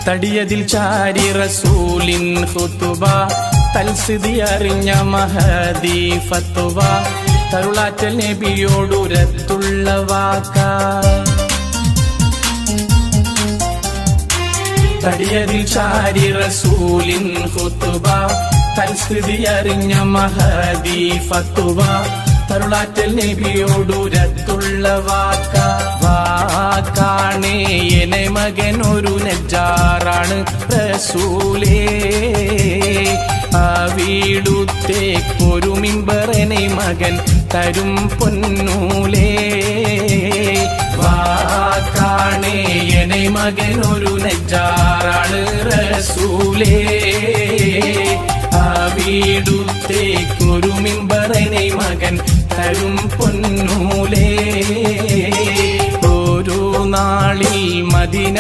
തടിയതിൽ ചാരി റസൂലിൻ ഖുതുബ തൽസിദി അറിഞ്ഞ മഹദി ഫത്വ കരുളാറ്റൽ നബിയോടുരത്തുള്ള വാക്ക തടിയതിൽ ചാരി റസൂലിൻ ഖുതുബ തൽസിദി അറിഞ്ഞ മഹദി ഫത്വ കരുളാറ്റൽ നബിയോടുരത്തുള്ള വാക്ക വാക്കാണേ എന്നെ മകൻ ഒരു നജ്ജാറാണ് റസൂലേ വീടുത്തേക്കൊരു മിമ്പറനെ മകൻ തരും പൊന്നൂലേ വാക്കാണേ എന്നെ മകൻ ഒരു നജ്ജാറാണ് റസൂലേ വീടുത്തേക്കൊരു മിമ്പറനെ മകൻ തരും പൊന്നൂലേ ഒരു നാളിൽ മദീന